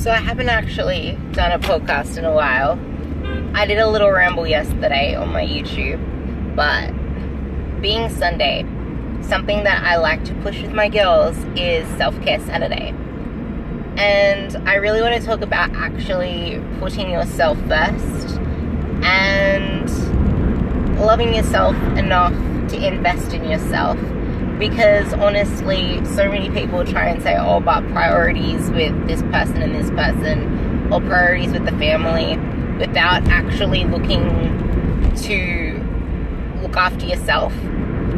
So I haven't actually done a podcast in a while. I did a little ramble yesterday on my YouTube, but being Sunday, something that I like to push with my girls is Self-Care Saturday. And I really want to talk about actually putting yourself first and loving yourself enough to invest in yourself. Because honestly, so many people try and say, oh, but priorities with this person and this person, or priorities with the family, without actually looking to look after yourself.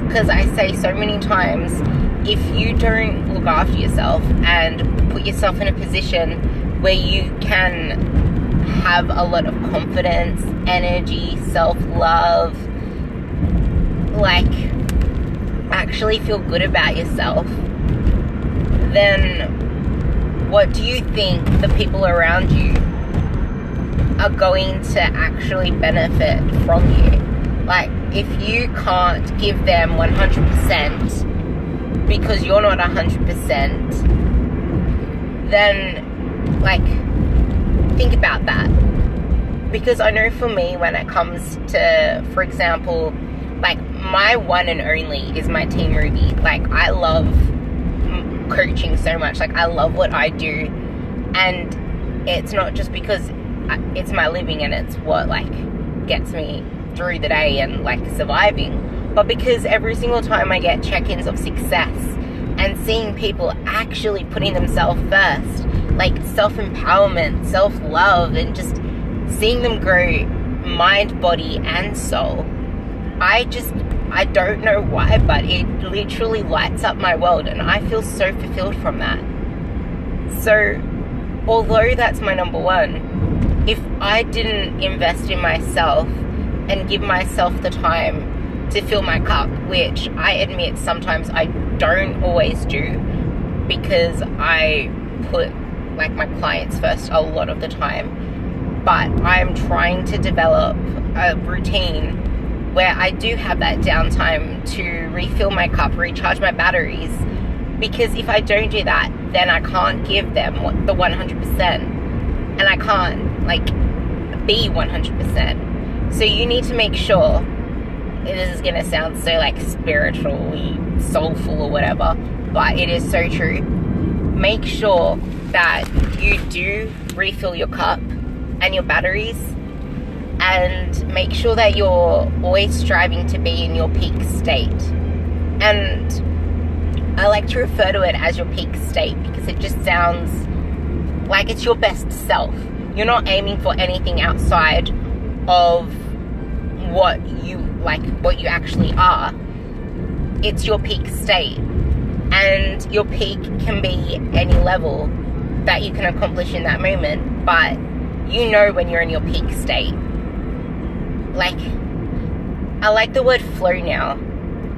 Because I say so many times, if you don't look after yourself and put yourself in a position where you can have a lot of confidence, energy, self-love, like actually feel good about yourself, then what do you think the people around you are going to actually benefit from you? Like, if you can't give them 100% because you're not 100%, then, like, think about that. Because I know for me, when it comes to, for example, like, my one and only is my team Ruby. Like, I love coaching so much. Like, I love what I do. And it's not just because it's my living and it's what, like, gets me through the day and, like, surviving. But because every single time I get check-ins of success and seeing people actually putting themselves first, like, self-empowerment, self-love, and just seeing them grow mind, body, and soul, I don't know why, but it literally lights up my world, and I feel so fulfilled from that. So, although that's my number one, if I didn't invest in myself and give myself the time to fill my cup, which I admit sometimes I don't always do, because I put, like, my clients first a lot of the time, but I'm trying to develop a routine where I do have that downtime to refill my cup, recharge my batteries. Because if I don't do that, then I can't give them the 100%. And I can't, like, be 100%. So you need to make sure, this is going to sound so, like, spiritually soulful or whatever, but it is so true. Make sure that you do refill your cup and your batteries, and make sure that you're always striving to be in your peak state. And I like to refer to it as your peak state because it just sounds like it's your best self. You're not aiming for anything outside of what you actually are. It's your peak state, and your peak can be any level that you can accomplish in that moment, but you know when you're in your peak state. Like, I like the word flow now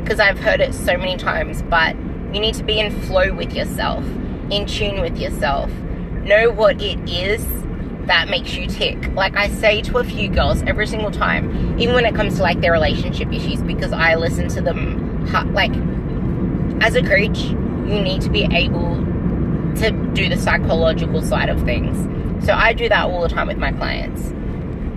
because I've heard it so many times, but you need to be in flow with yourself, in tune with yourself. Know what it is that makes you tick. Like, I say to a few girls every single time, even when it comes to, like, their relationship issues, because I listen to them, like, as a coach, you need to be able to do the psychological side of things. So I do that all the time with my clients.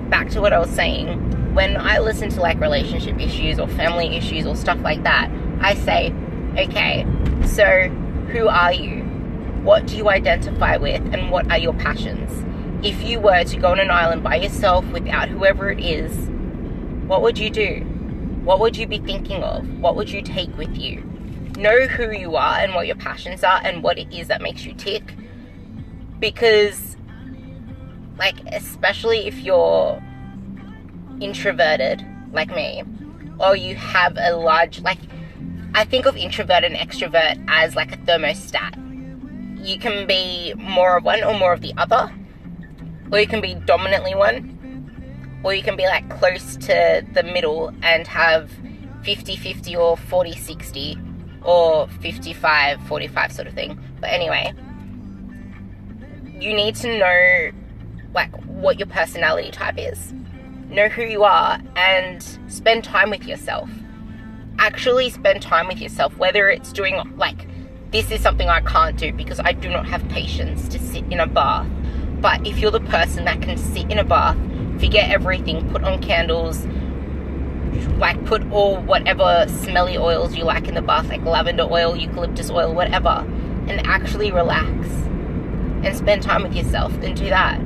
Back to what I was saying. When I listen to, like, relationship issues or family issues or stuff like that, I say, okay, so who are you? What do you identify with, and what are your passions? If you were to go on an island by yourself without whoever it is, what would you do? What would you be thinking of? What would you take with you? Know who you are and what your passions are and what it is that makes you tick. Because, like, especially if you're introverted like me, or you have a large, like, I think of introvert and extrovert as like a thermostat. You can be more of one or more of the other, or you can be dominantly one, or you can be, like, close to the middle and have 50-50 or 40-60 or 55-45 sort of thing. But anyway, you need to know, like, what your personality type is. Know who you are and spend time with yourself. Actually spend time with yourself, whether it's doing, like, this is something I can't do because I do not have patience to sit in a bath But if you're the person that can sit in a bath, forget everything, put on candles, like put all whatever smelly oils you like in the bath, like lavender oil, eucalyptus oil, whatever, and actually relax and spend time with yourself, then do that.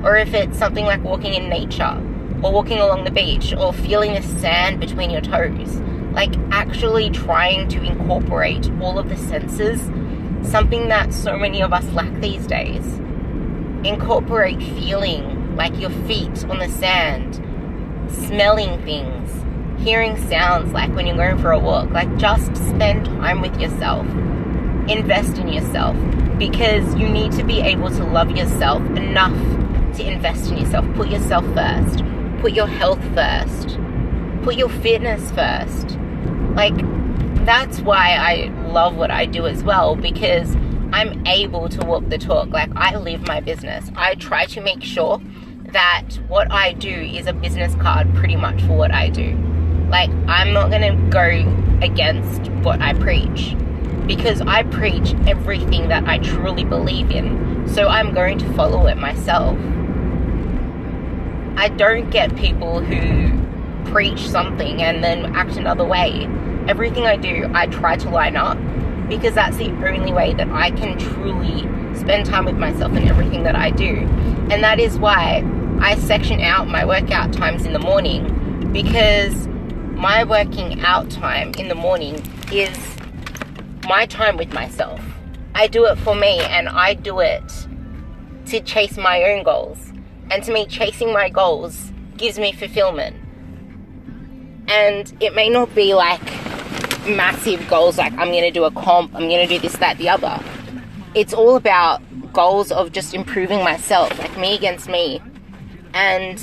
Or if it's something like walking in nature, or walking along the beach, or feeling the sand between your toes, like actually trying to incorporate all of the senses, something that so many of us lack these days. Incorporate feeling, like your feet on the sand, smelling things, hearing sounds, like when you're going for a walk. Like, just spend time with yourself. Invest in yourself, because you need to be able to love yourself enough to invest in yourself. Put yourself first. Put your health first. Put your fitness first. Like, that's why I love what I do as well, because I'm able to walk the talk. Like, I live my business. I try to make sure that what I do is a business card pretty much for what I do. Like, I'm not going to go against what I preach, because I preach everything that I truly believe in. So I'm going to follow it myself. I don't get people who preach something and then act another way. Everything I do, I try to line up, because that's the only way that I can truly spend time with myself in everything that I do. And that is why I section out my workout times in the morning, because my working out time in the morning is my time with myself. I do it for me, and I do it to chase my own goals. And to me, chasing my goals gives me fulfillment. And it may not be like massive goals, like I'm going to do a comp, I'm going to do this, that, the other. It's all about goals of just improving myself, like me against me. And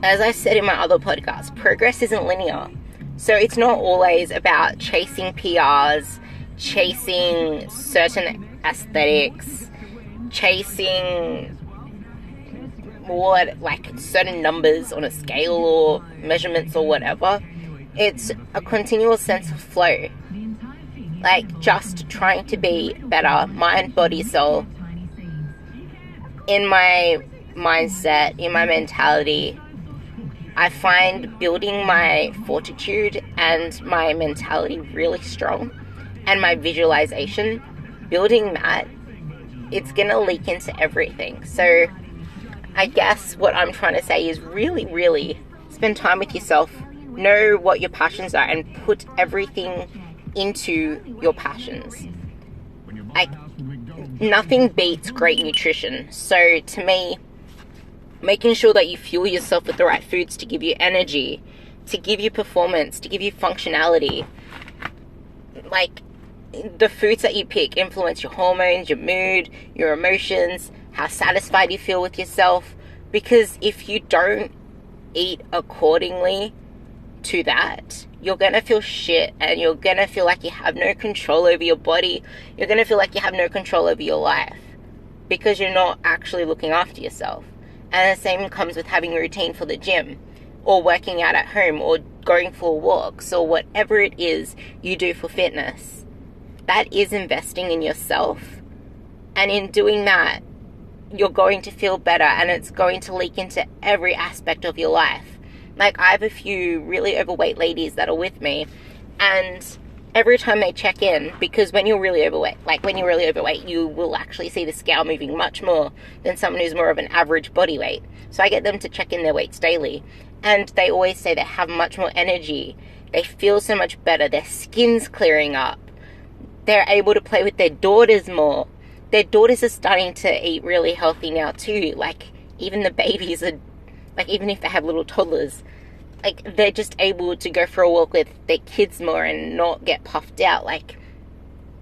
as I said in my other podcast, progress isn't linear. So it's not always about chasing PRs, chasing certain aesthetics, chasing certain numbers on a scale or measurements or whatever. It's a continual sense of flow. Like, just trying to be better, mind, body, soul, in my mindset, in my mentality. I find building my fortitude and my mentality really strong, and my visualization, building that, it's gonna leak into everything. So I guess what I'm trying to say is really, really spend time with yourself, know what your passions are, and put everything into your passions. Like, nothing beats great nutrition. So to me, making sure that you fuel yourself with the right foods to give you energy, to give you performance, to give you functionality. Like, the foods that you pick influence your hormones, your mood, your emotions, how satisfied you feel with yourself. Because if you don't eat accordingly to that, you're gonna feel shit, and you're gonna feel like you have no control over your body. You're gonna feel like you have no control over your life, because you're not actually looking after yourself. And the same comes with having a routine for the gym, or working out at home, or going for walks, or whatever it is you do for fitness. That is investing in yourself. And in doing that, you're going to feel better, and it's going to leak into every aspect of your life. Like, I have a few really overweight ladies that are with me, and every time they check in, because when you're really overweight, you will actually see the scale moving much more than someone who's more of an average body weight. So I get them to check in their weights daily, and they always say they have much more energy. They feel so much better. Their skin's clearing up. They're able to play with their daughters more. Their daughters are starting to eat really healthy now too. Like, even the babies are, like, even if they have little toddlers, like, they're just able to go for a walk with their kids more and not get puffed out. Like,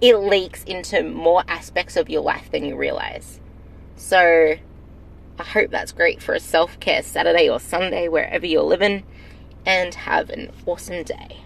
it leaks into more aspects of your life than you realize. So I hope that's great for a self-care Saturday or Sunday, wherever you're living, and have an awesome day.